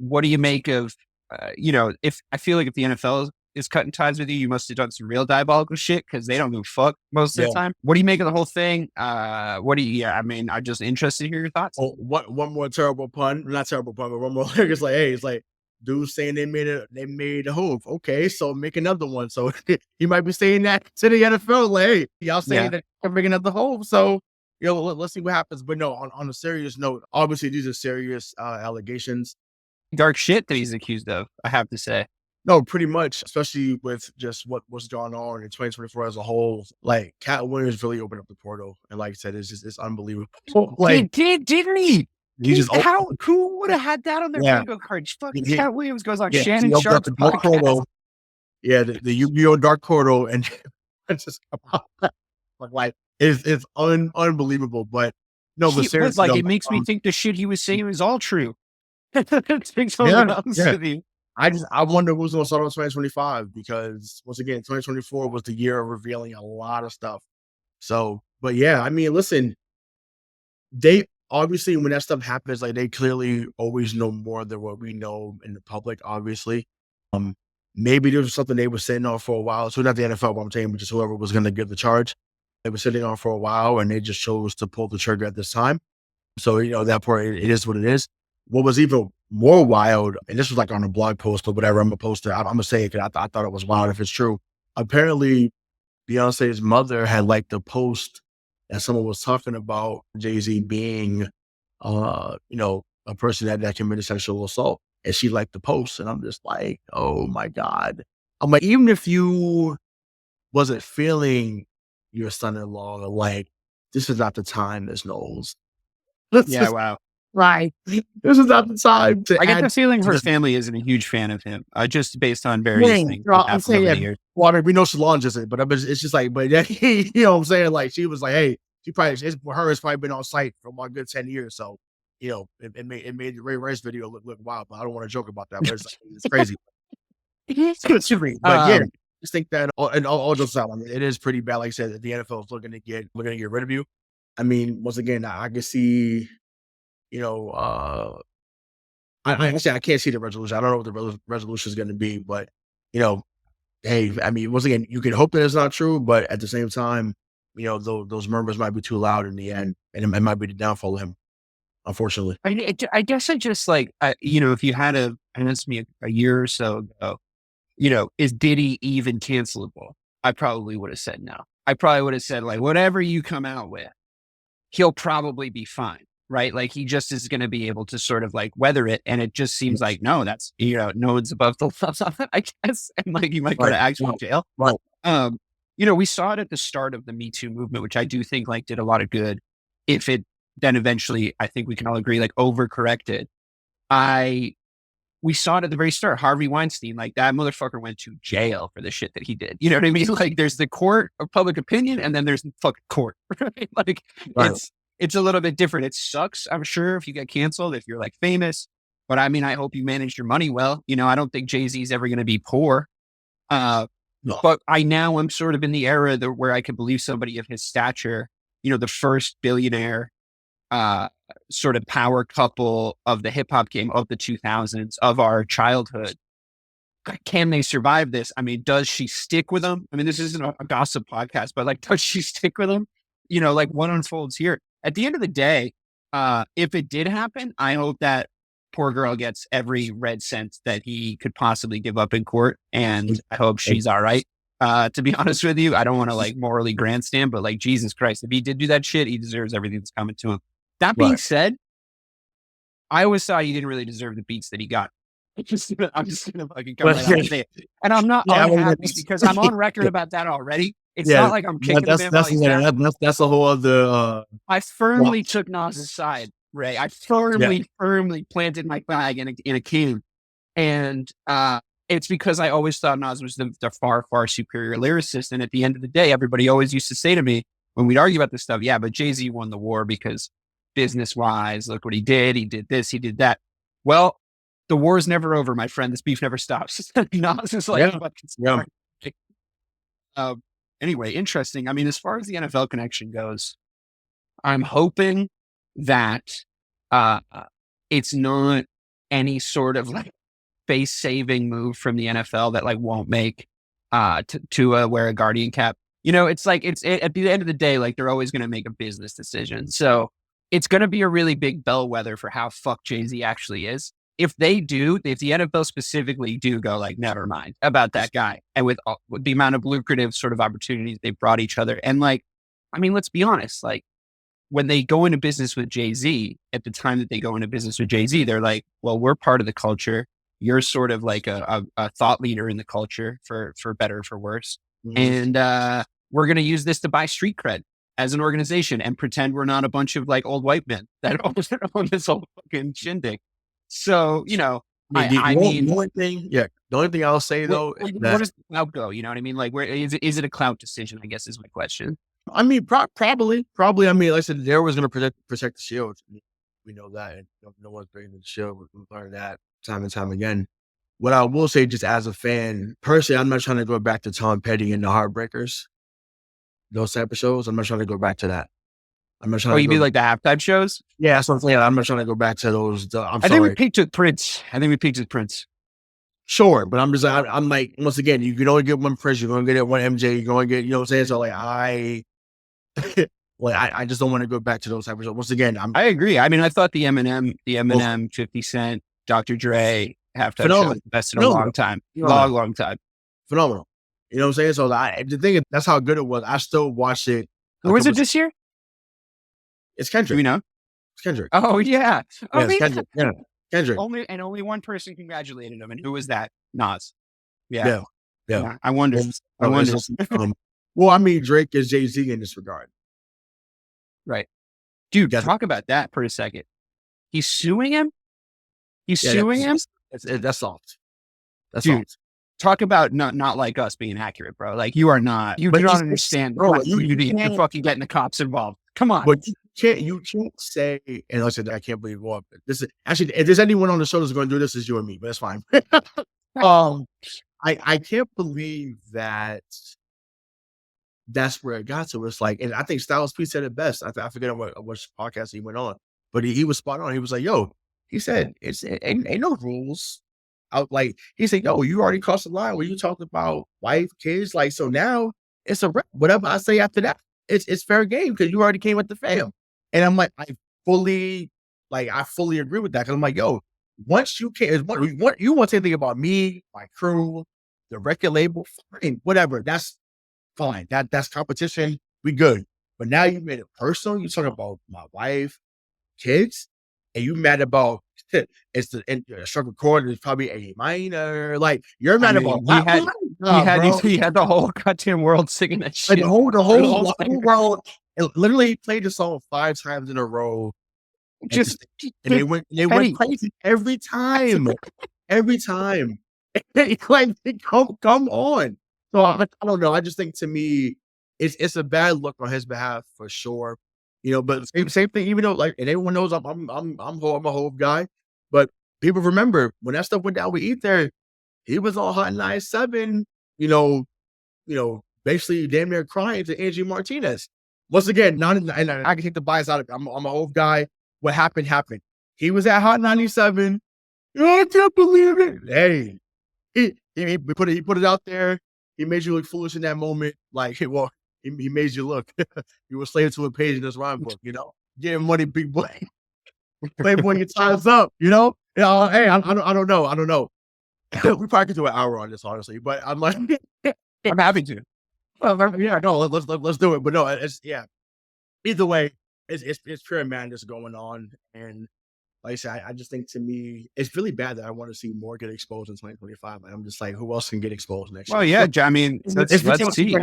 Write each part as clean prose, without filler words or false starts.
what do you make of, if I feel like if the NFL is cutting ties with you, you must have done some real diabolical shit because they don't give a fuck most of the Yeah. time. What do you make of the whole thing? I mean, I'm just interested to hear your thoughts. Oh, one more terrible pun, not terrible pun, but one more. It's like, hey, it's like dudes saying they made a hove. Okay, so make another one. So he might be saying that to the NFL. Like, hey, y'all saying Yeah. that I'm making another hove. So let's see what happens. But no, on a serious note, obviously these are serious allegations. Dark shit that he's accused of, I have to say. No, pretty much, especially with just what's going on in 2024 as a whole. Like Cat Williams really opened up the portal, and like I said, it's unbelievable. Like Didn't he? he just Who would have had that on their yeah, bingo card? Fucking he, Cat Williams goes on yeah, he Shannon opened up Sharp's the dark podcast. portal. Yeah, the Yu-Gi-Oh! Dark portal, and it's just like it's unbelievable. But no, but He was seriously like, though, it makes me think the shit he was saying was all true. To be yeah, totally honest yeah. with you. I wonder who's going to start on 2025 because once again, 2024 was the year of revealing a lot of stuff. So, but yeah, I mean, listen, they obviously when that stuff happens, like they clearly always know more than what we know in the public. Obviously, um, maybe there was something they were sitting on for a while. So not the NFL, but I'm saying, but just whoever was going to give the charge, they were sitting on for a while, and they just chose to pull the trigger at this time. So that part it is what it is. What was even more wild, and this was like on a blog post or whatever. I'm gonna post it. I'm gonna say it because I thought it was wild if it's true. Apparently, Beyonce's mother had liked the post that someone was talking about Jay-Z being, a person that committed sexual assault, and she liked the post, and I'm just like, oh my god. I'm like, even if you wasn't feeling your son-in-law, like this is not the time, Miss Knowles. Let's Yeah, just wow. right. This is not the time to I get the add feeling to her this family isn't a huge fan of him, just based on various thing. things that I'm happened saying, over yeah, the years. well, I mean, we know Solange isn't, but it's just like, but you know what I'm saying? Like, she was like, hey, she probably, for her, it's probably been on site for about a good 10 years. So, it made the Ray Rice video look wild, but I don't want to joke about that, but it's crazy. Excuse me. But yeah, Um, just think that, and all jokes aside, I mean, it is pretty bad. Like I said, the NFL is looking to get rid of you. I mean, once again, I can see, you know, I can't see the resolution. I don't know what the resolution is going to be, but you know, hey, I mean, once again, you can hope that it's not true, but at the same time, those murmurs might be too loud in the end, and it might be the downfall of him. Unfortunately, I guess I just like, if you had asked me a year or so ago, is Diddy even cancelable? I probably would have said no. I probably would have said like, whatever you come out with, he'll probably be fine. Right. Like he just is going to be able to sort of like weather it. And it just seems like, no, that's, no one's above the law, I guess. And like, you might go right, to actual jail. right, Um, we saw it at the start of the Me Too movement, which I do think like did a lot of good. If it then eventually, I think we can all agree, like overcorrected. We saw it at the very start. Harvey Weinstein, like that motherfucker went to jail for the shit that he did. You know what I mean? Like there's the court of public opinion and then there's the fucking court, right? Like right. it's a little bit different. It sucks, I'm sure, if you get canceled, if you're like famous, but I mean, I hope you managed your money well. I don't think Jay-Z is ever going to be poor. Uh, No, but I now am sort of in the era where I could believe somebody of his stature, the first billionaire, uh, sort of power couple of the hip hop game of the 2000s of our childhood. Can they survive this? I mean, does she stick with him? I mean, this isn't a gossip podcast, but like, does she stick with him? Like what unfolds here? At the end of the day, if it did happen, I hope that poor girl gets every red cent that he could possibly give up in court. And I hope she's all right. To be honest with you, I don't want to like morally grandstand, but like Jesus Christ, if he did do that shit, he deserves everything that's coming to him. That being right. said, I always thought he didn't really deserve the beats that he got. I'm just gonna fucking come But right out and say it. And I'm not yeah, I mean, unhappy because I'm on record about that already. It's yeah, not like I'm kicking the man while that's he's down. that's a whole other. I Well, firmly took Nas's side, Ray. I yeah, firmly planted my flag in a can. And it's because I always thought Nas was the far, far superior lyricist. And at the end of the day, everybody always used to say to me when we'd argue about this stuff, yeah, but Jay-Z won the war because business wise, look what he did this, he did that. Well, the war's never over, my friend. This beef never stops. Nas is like yeah, fucking yeah. smart. Anyway, interesting. I mean, as far as the NFL connection goes, I'm hoping that uh, it's not any sort of like face saving move from the NFL that like won't make to wear a Guardian cap. It's like at the end of the day, like they're always going to make a business decision. So it's going to be a really big bellwether for how fuck Jay-Z actually is. If the NFL specifically do go like, never mind about that guy, and with the amount of lucrative sort of opportunities they've brought each other, and like, I mean, let's be honest, like when they go into business with Jay-Z, at the time that they go into business with Jay-Z, they're like, well, we're part of the culture. You're sort of like a thought leader in the culture for better or for worse. Mhm. And we're going to use this to buy street cred as an organization and pretend we're not a bunch of like old white men that own this whole fucking shindig. So, I mean, I mean, the only thing I'll say though is where that does the clout go? You know what I mean? Like, where is it a clout decision? I guess is my question. I mean, probably. I mean, like I said, they're always going to protect the shield. We know that, and no one's breaking the shield. We've learned that time and time again. What I will say, just as a fan, personally, I'm not trying to go back to Tom Petty and the Heartbreakers, those type of shows. I'm not trying to go back to that. I'm not Oh, trying to you go. mean like the halftime shows? Yeah, that's what I'm saying. I'm not trying to go back to those. I'm I think we sorry. peaked with Prince. Sure, but I'm like, once again, you can only get one Prince. You're going to get one MJ. You're going to get, you know what I'm saying? So like, I just don't want to go back to those type of shows. Once again, I agree. I mean, I thought the Eminem, Well, 50 Cent, Dr. Dre halftime show was phenomenal, the best in a phenomenal, long time. phenomenal, Long time. phenomenal. You know what I'm saying? So the thing is, that's how good it was. I still watched it. Who was it this year? It's Do we Kendrick. know? It's Kendrick. Oh, yeah. Yeah, I it's mean, Kendrick. Yeah, Kendrick. only one person congratulated him. And who was that? Nas. Yeah. Yeah, yeah. Yeah. I wonder. Well, I mean, Drake is Jay-Z in this regard. Right. Dude, That's, talk about that for a second. He's suing him? He's yeah, suing him? that's soft. That's Dude, soft. talk about not like us being accurate, bro. Like you do But not he's, understand bro, the beauty of fucking getting the cops involved. Come on. but you can't say, and like I said, I can't believe what this is. Actually, if there's anyone on the show that's going to do this, it's you and me, but that's fine. I can't believe that that's where it got to. It's like, and I think Styles P said it best. I forget what podcast he went on, but he was spot on. He was like, "Yo," he said, ain't no rules." Out like he said, "Yo, you already crossed the line when you talked about wife, kids. Like, so now it's a whatever I say after that, it's fair game because you already came with the fam." And I'm like, fully I fully agree with that because I'm like, "Yo, once you can, what you want to say anything about me, my crew, the record label, fine, whatever. That's fine. That's competition. We good. But now you made it personal. You talking about my wife, kids, and you mad about it's the structural chord is probably a minor. Like you're mad about he had the whole goddamn world singing that shit. Like the whole world. Literally played the song 5 times in a row. And they went crazy every time. Every time. Like come on. So I don't know. I just think to me, it's a bad look on his behalf for sure. But same thing. Even though and everyone knows I'm a whole guy, but people remember when that stuff went down with Ether, he was all hot 97. Basically damn near crying to Angie Martinez. Once again, and I can take the bias out of it. I'm a whole guy. What happened happened. He was at Hot 97. I can't believe it. Hey, he put it out there. He made you look foolish in that moment. Like, well, he made you look. You were slave to a page in this rhyme book, Getting money, big boy. Playboy, your time's up, Hey, I don't know. We probably could do an hour on this, honestly, but I'm like, I'm happy to. Well, yeah, no, let's do it. But no, it's either way, it's pure madness going on, and like I said, I just think to me, it's really bad that I want to see more get exposed in 2025. Like, I'm just like, who else can get exposed next year? Well, yeah, I mean, let's see.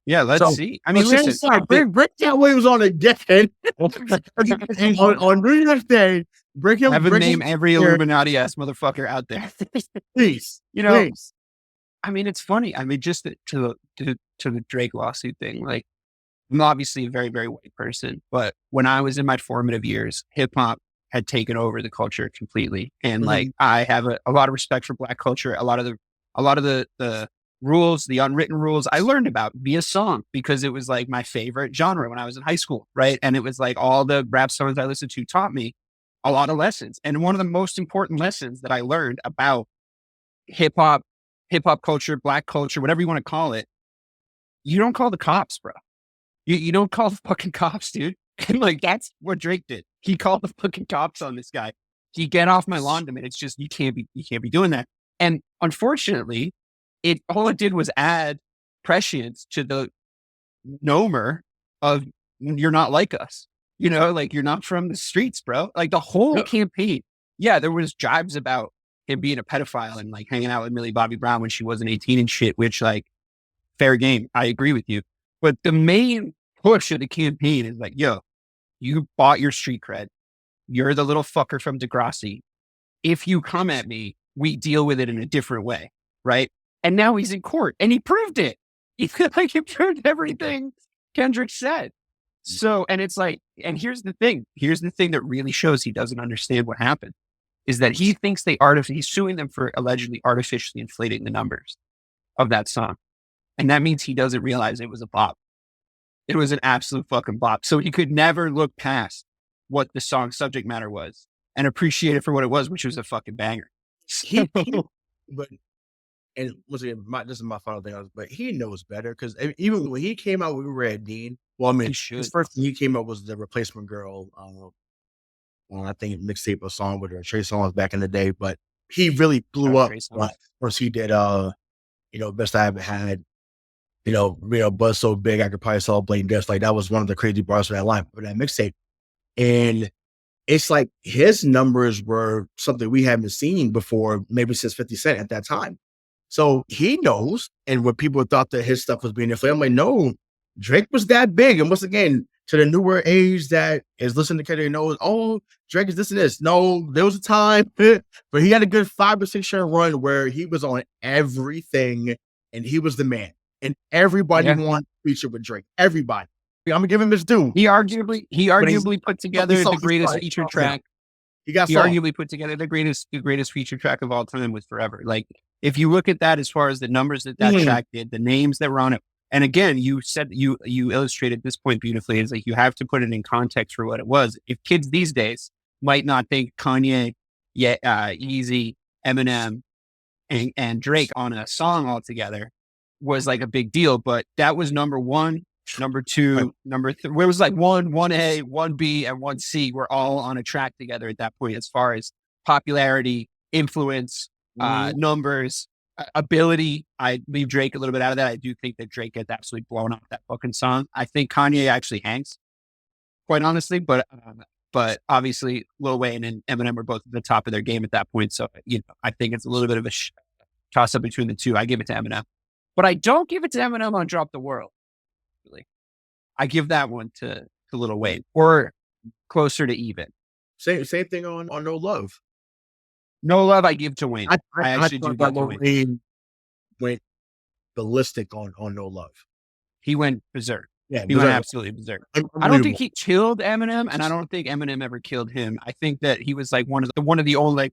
Yeah, let's see. I mean, listen, break that Williams on again on New Year's Day. Break him. Have him name every Illuminati ass motherfucker out there, please. Please. I mean, it's funny. I mean, just to the Drake lawsuit thing. Like, I'm obviously a very, very white person, but when I was in my formative years, hip hop had taken over the culture completely, and like I have a lot of respect for Black culture. A lot of the rules, the unwritten rules, I learned about via song because it was like my favorite genre when I was in high school, right? And it was like all the rap songs I listened to taught me a lot of lessons. And one of the most important lessons that I learned about hip hop, culture, black culture, whatever you want to call it, you don't call the cops, bro. You don't call the fucking cops, dude. And like, that's what Drake did. He called the fucking cops on this guy. He get off my lawn to me. It's just, you can't be doing that. And unfortunately, all it did was add prescience to the nomer of, you're not like us. Like, you're not from the streets, bro. Like, the whole campaign. Yeah, there was jibes about him being a pedophile and like hanging out with Millie Bobby Brown when she wasn't 18 and shit, which, like, fair game. I agree with you. But the main push of the campaign is like, yo, you bought your street cred. You're the little fucker from Degrassi. If you come at me, we deal with it in a different way. Right. And now he's in court and he proved it. He proved everything Kendrick said. So, and it's like, and here's the thing that really shows he doesn't understand what happened, is that he thinks he's suing them for allegedly artificially inflating the numbers of that song. And that means he doesn't realize it was a bop. It was an absolute fucking bop. So he could never look past what the song's subject matter was and appreciate it for what it was, which was a fucking banger. But, and once again, this is my final thing, but he knows better, because even when he came out with Red Dean, well, I mean, his first thing he came out was the Replacement Girl. I think mixtape a song with her, Trey Songz back in the day, but he really blew up. Once he did, Best I Ever Had. Buzz so big I could probably sell Blade Dust. Like, that was one of the crazy bars for that line, for that mixtape. And it's like his numbers were something we haven't seen before, maybe since 50 Cent at that time. So he knows. And when people thought that his stuff was being inflated, I'm like, no, Drake was that big. And once again, to the newer age that is listening to Kendrick knows, oh, Drake is this and this. No, there was a time, but he had a good 5 or 6 year run where he was on everything and he was the man. And everybody wanted to feature with Drake. Everybody. I'm gonna give him his due. He arguably put together the greatest feature track. He arguably put together the greatest feature track of all time with Forever. Like, if you look at that, as far as the numbers that track did, the names that were on it, and again, you said you illustrated this point beautifully. It's like, you have to put it in context for what it was. If kids these days might not think Kanye, Yeezy, Eminem, and Drake on a song all together was like a big deal, but that was number one, number two, number three. Where it was like 1A, 1B, and 1C were all on a track together at that point, as far as popularity, influence, numbers, ability. I leave Drake a little bit out of that. I do think that Drake gets absolutely blown up that fucking song. I think Kanye actually hangs, quite honestly, but obviously Lil Wayne and Eminem were both at the top of their game at that point. So, I think it's a little bit of a toss up between the two. I give it to Eminem. But I don't give it to Eminem on Drop the World. Really. I give that one to Lil Wayne, or closer to even. Same thing on No Love. No Love, I give to Wayne. I actually do give to Wayne. Went ballistic on No Love. He went berserk. Yeah, he went absolutely berserk. I don't think he killed Eminem, and I don't think Eminem ever killed him. I think that he was like one of the only, like,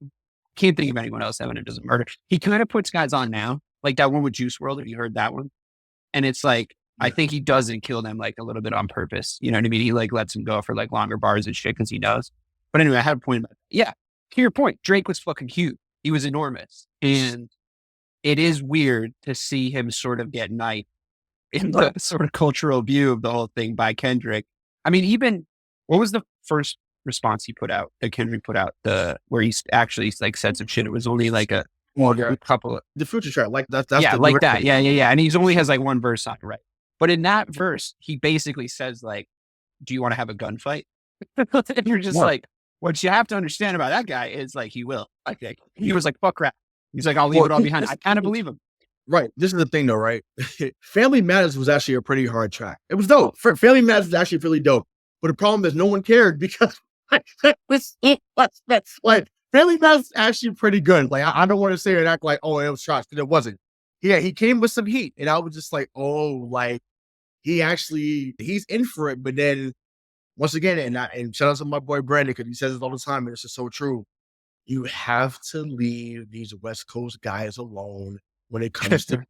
can't think of anyone else Eminem doesn't murder. He kind of puts guys on now. Like that one with Juice WRLD, if you heard that one. And it's like, I think he doesn't kill them like a little bit on purpose. You know what I mean? He like lets them go for like longer bars and shit because he knows. But anyway, I had a point about that. Yeah, to your point, Drake was fucking huge. He was enormous. And it is weird to see him sort of get knifed in the sort of cultural view of the whole thing by Kendrick. I mean, even, what was the first response he put out, that Kendrick put out, where he actually like said some shit? It was only like a couple of the future track, like that's like that. Yeah. And he's only has like one verse on it, right? But in that verse, he basically says like, "Do you want to have a gunfight?" And you're just like, what you have to understand about that guy is like, he will. Okay, he was like, "Fuck rap." He's like, "I'll leave it all behind." I kind of believe him. Right. This is the thing, though, right? Family Matters was actually a pretty hard track. It was dope. Family Matters is actually really dope. But the problem is, no one cared because that's like. Family Matters is actually pretty good. Like, I don't want to say and act like, oh, it was trash, because it wasn't. Yeah, he came with some heat, and I was just like, oh, like, he's in for it. But then, once again, and shout out to my boy Brandon, because he says it all the time, and it's just so true. You have to leave these West Coast guys alone when it comes to.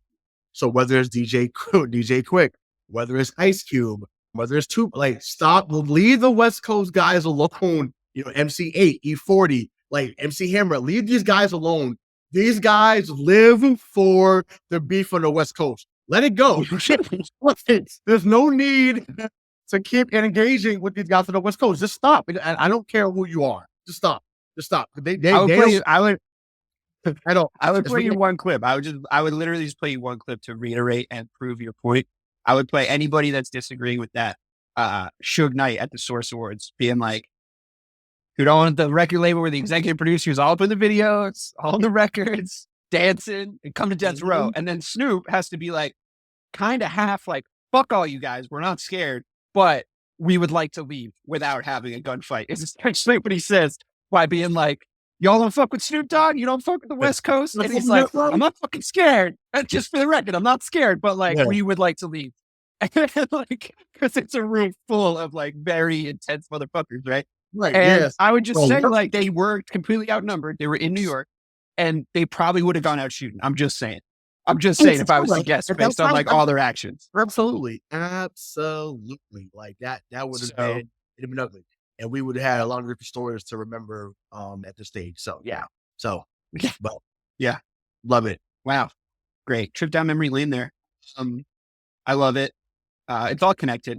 So whether it's DJ Quick, whether it's Ice Cube, whether it's Leave the West Coast guys alone MC8, E40, like MC Hammer. Leave these guys alone. These guys live for the beef on the West Coast. Let it go. There's no need to keep engaging with these guys on the West Coast. Just stop. And I don't care who you are. Just stop. Just stop. I would play you. I don't. I would play you one clip. I would literally just play you one clip to reiterate and prove your point. I would play anybody that's disagreeing with that. Suge Knight at the Source Awards being like, who don't want the record label where the executive producers all up in the videos, all in the records, dancing, and come to death row. And then Snoop has to be like, kind of half like, fuck all you guys, we're not scared, but we would like to leave without having a gunfight. It's essentially what he says by being like, y'all don't fuck with Snoop Dogg, you don't fuck with the West Coast. And he's like, I'm not fucking scared. Just for the record, I'm not scared, but like, we would like to leave. Like, because it's a room full of like very intense motherfuckers, right? Right. And Yes. I would just say, like, they were completely outnumbered. They were in New York, and they probably would have gone out shooting. I'm just saying. If I was to guess based on like all their actions. Absolutely. Like that would have been, it'd been ugly. And we would have had a lot of different stories to remember at the stage. So yeah. So but yeah. Love it. Wow. Great. Trip down memory lane there. I love it. It's all connected.